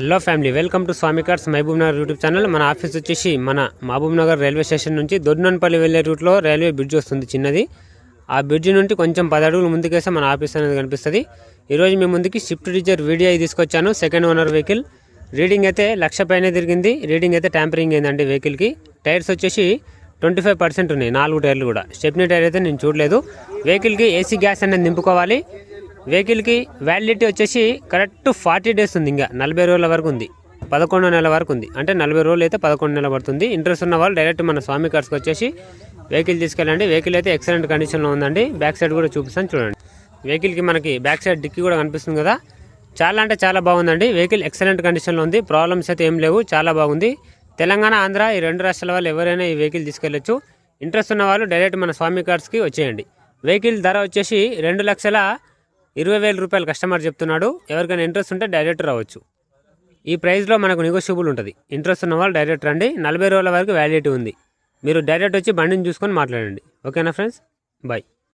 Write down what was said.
Hello family, welcome to Swamy cars Mahabubnagar YouTube channel. మన office వచ్చేసి మన మహబూబ్ నగర్ రైల్వే స్టేషన్ నుంచి దొడ్నపల్లి వెళ్ళే రూట్లో రైల్వే బ్రిడ్జ్ వస్తుంది చిన్నది. ఆ బ్రిడ్జ్ నుండి కొంచెం 10 అడుగులు ముందుకేస్తే మన ఆఫీస్ అనేది కనిపిస్తుంది. ఈరోజు మీ ముందుకి స్విఫ్ట్ డిజైర్ వీడియో తీసుకొచ్చాను. Second owner vehicle. రీడింగ్ అయితే 1,00,000 పైన తిరిగింది. రీడింగ్ అయితే ట్యాంపరింగ్ అయిందండి వెహికల్కి. టైర్స్ వచ్చేసి 25% ఉన్నాయి, 4 టైర్లు కూడా. స్టెప్నీ టైర్ అయితే నేను చూడలేదు. వెహికల్కి ఏసీ గ్యాస్ అనేది నింపుకోవాలి. వెహికల్కి వ్యాలిడిటీ వచ్చేసి కరెక్ట్ 40 డేస్ ఉంది. ఇంకా 40 రోజుల వరకు ఉంది. 11 నెలల వరకు ఉంది. అంటే 40 రోజులు అయితే 11 నెలలు పడుతుంది. ఇంట్రెస్ట్ ఉన్న వాళ్ళు డైరెక్ట్ మన స్వామి కార్స్కి వచ్చేసి వెహికల్ తీసుకెళ్ళండి. వెహికల్ అయితే ఎక్సలెంట్ కండిషన్లో ఉందండి. బ్యాక్ సైడ్ కూడా చూపిస్తాను చూడండి. వెహికల్కి మనకి బ్యాక్ సైడ్ డిక్కీ కూడా కనిపిస్తుంది కదా. చాలా అంటే చాలా బాగుందండి. వెహికల్ ఎక్సలెంట్ కండిషన్లో ఉంది. ప్రాబ్లమ్స్ అయితే ఏం లేవు, చాలా బాగుంది. తెలంగాణ, ఆంధ్ర ఈ 2 రాష్ట్రాల వాళ్ళు ఎవరైనా ఈ వెహికల్ తీసుకెళ్ళచ్చు. ఇంట్రెస్ట్ ఉన్న వాళ్ళు డైరెక్ట్ మన స్వామి కార్స్కి వచ్చేయండి. వెహికల్ ధర వచ్చేసి 2,20,000 రూపాయలు కస్టమర్ చెప్తున్నాడు. ఎవరికైనా ఇంట్రెస్ట్ ఉంటే డైరెక్ట్ రావచ్చు. ఈ ప్రైస్లో మనకు నెగోషియబుల్ ఉంటుంది. ఇంట్రెస్ట్ ఉన్న వాళ్ళు డైరెక్ట్ రండి. 40 రోజుల వరకు వ్యాలిడిటీ ఉంది. మీరు డైరెక్ట్ వచ్చి బండిని చూసుకొని మాట్లాడండి. ఓకేనా ఫ్రెండ్స్, బాయ్.